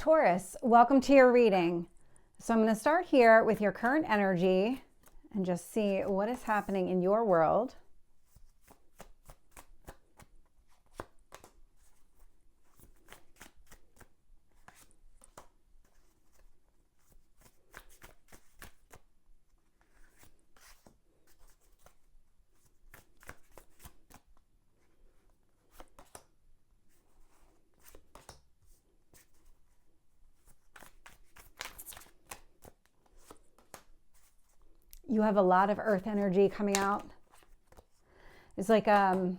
Taurus, welcome to your reading. So I'm going to start here with your current energy and just see what is happening in your world. You have a lot of earth energy coming out. It's like a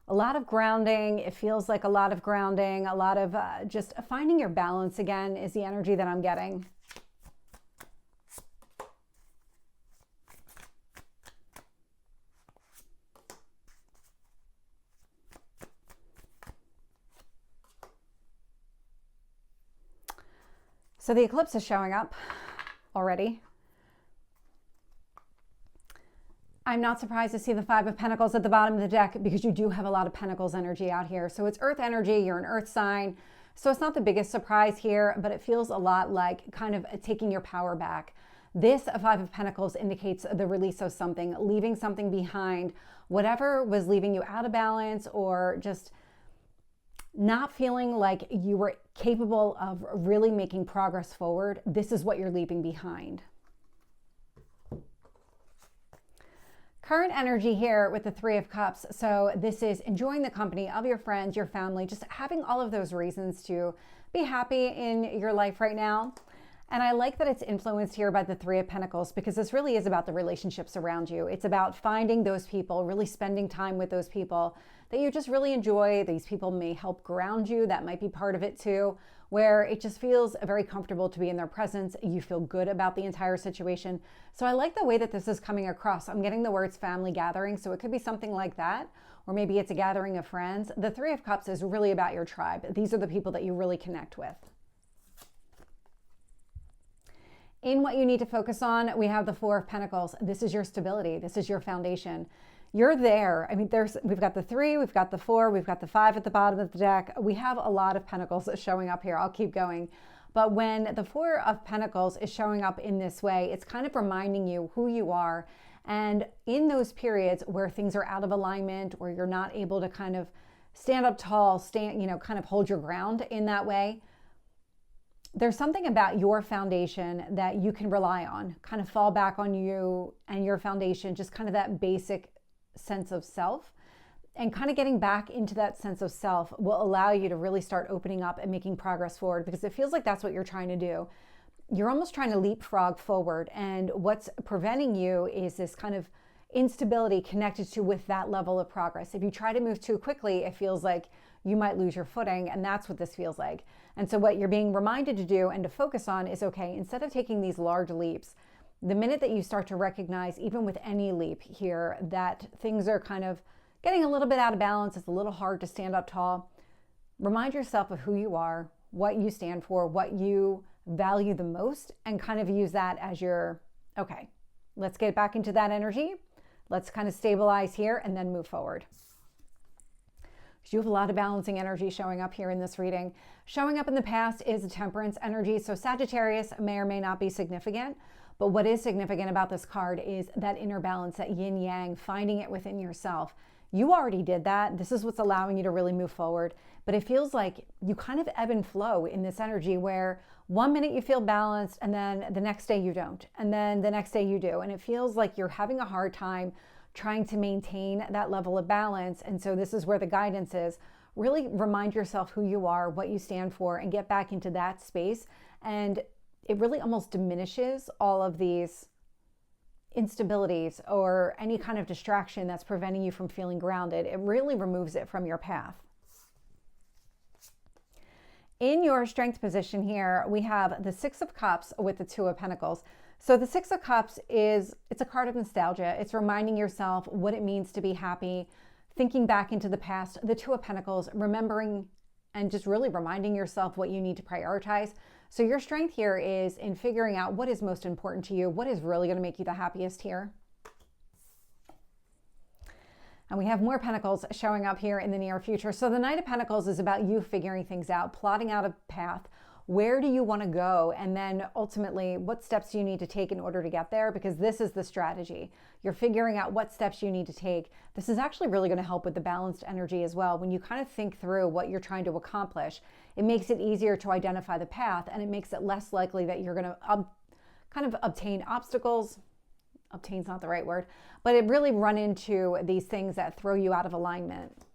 lot of grounding. It feels like a lot of grounding, a lot of just finding your balance again is the energy that I'm getting. So the eclipse is showing up already. I'm not surprised to see the Five of Pentacles at the bottom of the deck because you do have a lot of Pentacles energy out here. So it's earth energy, you're an earth sign. So it's not the biggest surprise here, but it feels a lot like kind of taking your power back. This Five of Pentacles indicates the release of something, leaving something behind, whatever was leaving you out of balance or just not feeling like you were capable of really making progress forward. This is what you're leaving behind. Current energy here with the Three of Cups. So this is enjoying the company of your friends, your family, just having all of those reasons to be happy in your life right now. And I like that it's influenced here by the Three of Pentacles because this really is about the relationships around you. It's about finding those people, really spending time with those people that you just really enjoy. These people may help ground you. That might be part of it too, where it just feels very comfortable to be in their presence. You feel good about the entire situation. So I like the way that this is coming across. I'm getting the words family gathering, so it could be something like that, or maybe it's a gathering of friends. The Three of Cups is really about your tribe. These are the people that you really connect with. In what you need to focus on, we have the Four of Pentacles. This is your stability. This is your foundation. You're there. I mean, we've got the three, we've got the four, we've got the five at the bottom of the deck. We have a lot of Pentacles showing up here. I'll keep going. But when the Four of Pentacles is showing up in this way, it's kind of reminding you who you are. And in those periods where things are out of alignment, where you're not able to kind of stand up tall, kind of hold your ground in that way, there's something about your foundation that you can rely on, kind of fall back on you and your foundation, just kind of that basic sense of self. And kind of getting back into that sense of self will allow you to really start opening up and making progress forward, because it feels like that's what you're trying to do. You're almost trying to leapfrog forward, and what's preventing you is this kind of instability connected to with that level of progress. If you try to move too quickly, it feels like you might lose your footing, and that's what this feels like. And so what you're being reminded to do and to focus on is, okay, instead of taking these large leaps, the minute that you start to recognize, even with any leap here, that things are kind of getting a little bit out of balance, it's a little hard to stand up tall, remind yourself of who you are, what you stand for, what you value the most, and kind of use that as your, okay, let's get back into that energy. Let's kind of stabilize here and then move forward. You have a lot of balancing energy showing up here in this reading. Showing up in the past is a temperance energy. So Sagittarius may or may not be significant, but what is significant about this card is that inner balance, that yin yang, finding it within yourself. You already did that. This is what's allowing you to really move forward. But it feels like you kind of ebb and flow in this energy where one minute you feel balanced and then the next day you don't. And then the next day you do. And it feels like you're having a hard time trying to maintain that level of balance. And so this is where the guidance is. Really remind yourself who you are, what you stand for, and get back into that space. And it really almost diminishes all of these instabilities or any kind of distraction that's preventing you from feeling grounded. It really removes it from your path. In your strength position here, we have the Six of Cups with the Two of Pentacles. So the Six of Cups it's a card of nostalgia. It's reminding yourself what it means to be happy, thinking back into the past. The Two of Pentacles, remembering and just really reminding yourself what you need to prioritize. So your strength here is in figuring out what is most important to you, what is really going to make you the happiest here. And we have more Pentacles showing up here in the near future. So the Knight of Pentacles is about you figuring things out, plotting out a path, Where do you want to go? And then ultimately, what steps do you need to take in order to get there? Because this is the strategy. You're figuring out what steps you need to take. This is actually really going to help with the balanced energy as well. When you kind of think through what you're trying to accomplish, it makes it easier to identify the path, and it makes it less likely that you're going to kind of obtain obstacles. Obtain's not the right word, but it really run into these things that throw you out of alignment.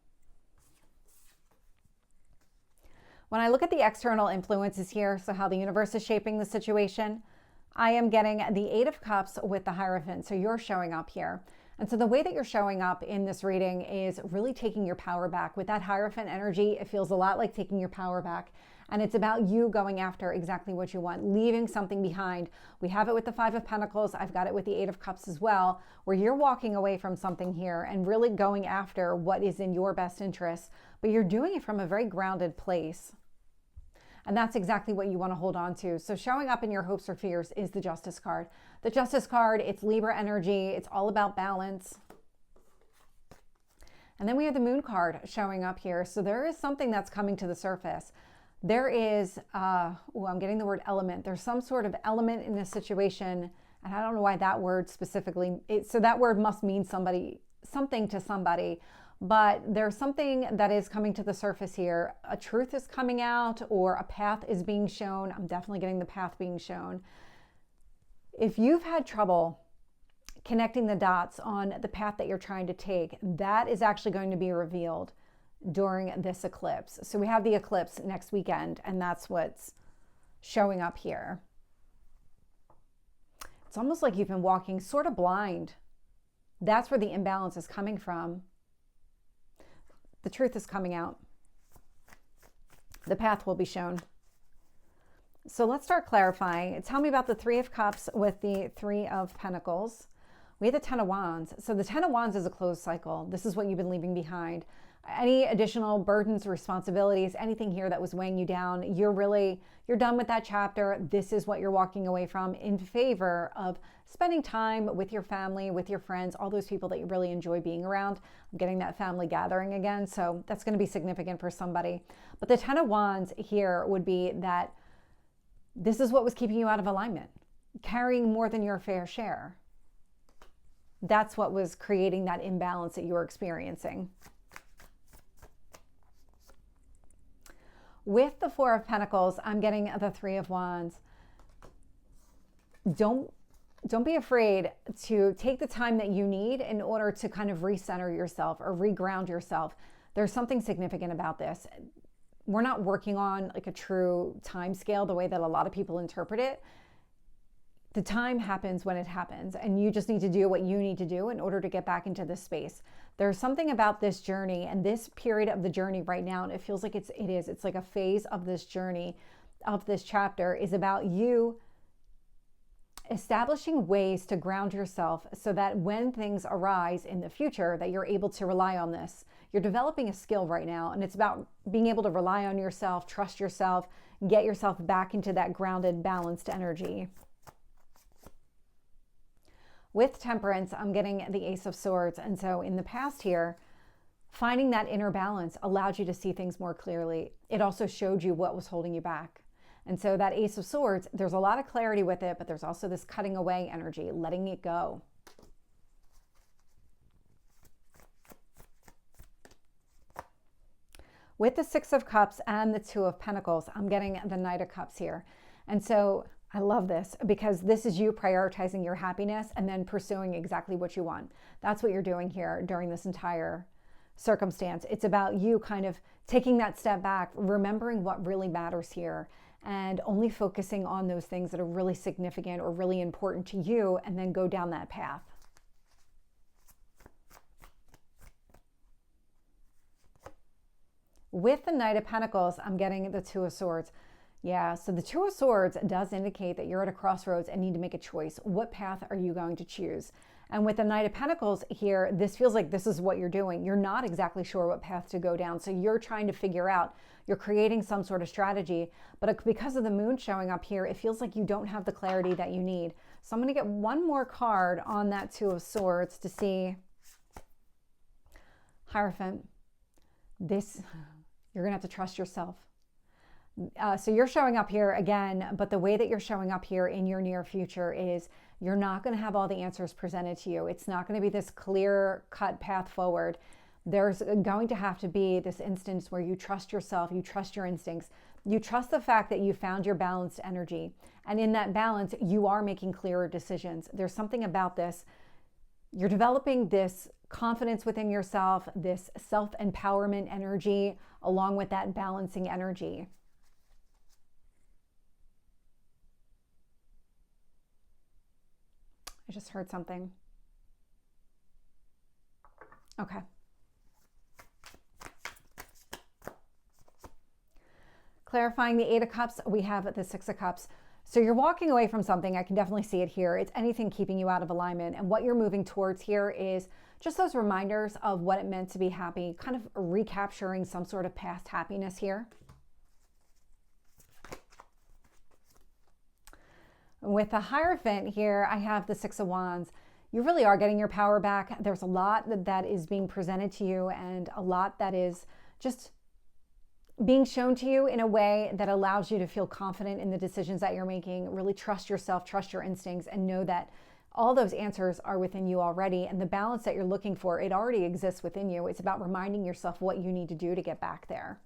When I look at the external influences here, so how the universe is shaping the situation, I am getting the Eight of Cups with the Hierophant. So you're showing up here. And so the way that you're showing up in this reading is really taking your power back. With that Hierophant energy, it feels a lot like taking your power back. And it's about you going after exactly what you want, leaving something behind. We have it with the Five of Pentacles. I've got it with the Eight of Cups as well, where you're walking away from something here and really going after what is in your best interest, but you're doing it from a very grounded place. And that's exactly what you want to hold on to. So showing up in your hopes or fears is the Justice card. The Justice card, it's Libra energy. It's all about balance. And then we have the Moon card showing up here. So there is something that's coming to the surface. There is, I'm getting the word element. There's some sort of element in this situation. And I don't know why that word specifically, so that word must mean something to somebody. But there's something that is coming to the surface here. A truth is coming out, or a path is being shown. I'm definitely getting the path being shown. If you've had trouble connecting the dots on the path that you're trying to take, that is actually going to be revealed during this eclipse. So we have the eclipse next weekend, and that's what's showing up here. It's almost like you've been walking sort of blind. That's where the imbalance is coming from. The truth is coming out. The path will be shown. So let's start clarifying. Tell me about the Three of Cups with the Three of Pentacles. We have the Ten of Wands. So the Ten of Wands is a closed cycle. This is what you've been leaving behind. Any additional burdens, responsibilities, anything here that was weighing you down, you're done with that chapter. This is what you're walking away from in favor of spending time with your family, with your friends, all those people that you really enjoy being around. I'm getting that family gathering again, so that's going to be significant for somebody. But the Ten of Wands here would be that this is what was keeping you out of alignment, carrying more than your fair share. That's what was creating that imbalance that you were experiencing. With the Four of Pentacles, I'm getting the Three of Wands. Don't be afraid to take the time that you need in order to kind of recenter yourself or reground yourself. There's something significant about this. We're not working on like a true time scale the way that a lot of people interpret it. The time happens when it happens, and you just need to do what you need to do in order to get back into this space. There's something about this journey and this period of the journey right now, and it feels like it's like a phase of this journey, of this chapter, is about you establishing ways to ground yourself so that when things arise in the future, that you're able to rely on this. You're developing a skill right now, and it's about being able to rely on yourself, trust yourself, get yourself back into that grounded, balanced energy. With Temperance, I'm getting the Ace of Swords. And so in the past here, finding that inner balance allowed you to see things more clearly. It also showed you what was holding you back. And so that Ace of Swords, there's a lot of clarity with it, but there's also this cutting away energy, letting it go. With the Six of Cups and the Two of Pentacles, I'm getting the Knight of Cups here. And so I love this because this is you prioritizing your happiness and then pursuing exactly what you want. That's what you're doing here during this entire circumstance. It's about you kind of taking that step back, remembering what really matters here, and only focusing on those things that are really significant or really important to you, and then go down that path. With the Knight of Pentacles, I'm getting the Two of Swords. Yeah, so the Two of Swords does indicate that you're at a crossroads and need to make a choice. What path are you going to choose? And with the Knight of Pentacles here, this feels like this is what you're doing. You're not exactly sure what path to go down. So you're trying to figure out, you're creating some sort of strategy. But because of the moon showing up here, it feels like you don't have the clarity that you need. So I'm going to get one more card on that Two of Swords to see. Hierophant. You're going to have to trust yourself. So you're showing up here again, but the way that you're showing up here in your near future is you're not going to have all the answers presented to you. It's not going to be this clear-cut path forward. There's going to have to be this instance where you trust yourself, you trust your instincts, you trust the fact that you found your balanced energy. And in that balance, you are making clearer decisions. There's something about this. You're developing this confidence within yourself, this self-empowerment energy, along with that balancing energy. I just heard something. Okay. Clarifying the 8 of Cups, we have the 6 of Cups. So you're walking away from something. I can definitely see it here. It's anything keeping you out of alignment. And what you're moving towards here is just those reminders of what it meant to be happy, kind of recapturing some sort of past happiness here. With the Hierophant here, I have the 6 of Wands. You really are getting your power back. There's a lot that is being presented to you and a lot that is just being shown to you in a way that allows you to feel confident in the decisions that you're making. Really trust yourself, trust your instincts, and know that all those answers are within you already. And the balance that you're looking for, it already exists within you. It's about reminding yourself what you need to do to get back there.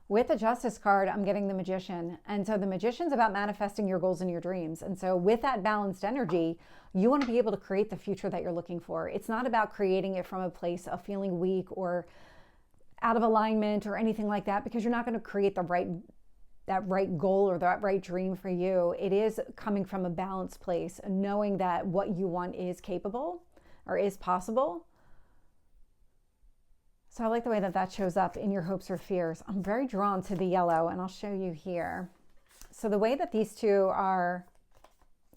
With the Justice card, I'm getting the Magician. And so the Magician's about manifesting your goals and your dreams. And so with that balanced energy, you want to be able to create the future that you're looking for. It's not about creating it from a place of feeling weak or out of alignment or anything like that, because you're not going to create that right goal or that right dream for you. It is coming from a balanced place, knowing that what you want is capable or is possible. So I like the way that that shows up in your hopes or fears. I'm very drawn to the yellow, and I'll show you here. So the way that these two are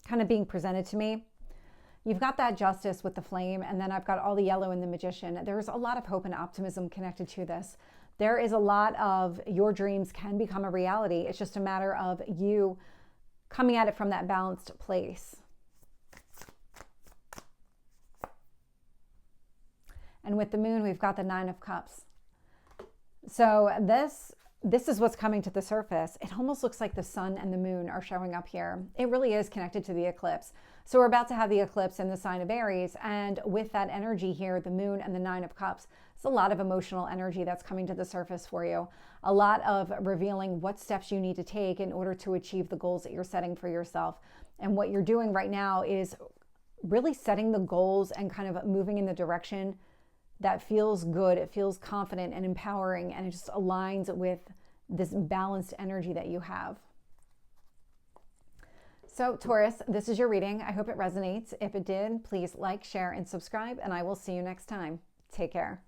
kind of being presented to me, you've got that Justice with the flame, and then I've got all the yellow in the Magician. There's a lot of hope and optimism connected to this. There is a lot of your dreams can become a reality. It's just a matter of you coming at it from that balanced place. And with the Moon, we've got the 9 of Cups. So this is what's coming to the surface. It almost looks like the Sun and the Moon are showing up here. It really is connected to the eclipse. So we're about to have the eclipse in the sign of Aries. And with that energy here, the Moon and the 9 of Cups, it's a lot of emotional energy that's coming to the surface for you. A lot of revealing what steps you need to take in order to achieve the goals that you're setting for yourself. And what you're doing right now is really setting the goals and kind of moving in the direction that feels good, it feels confident and empowering, and it just aligns with this balanced energy that you have. So Taurus, this is your reading. I hope it resonates. If it did, please like, share, and subscribe, and I will see you next time. Take care.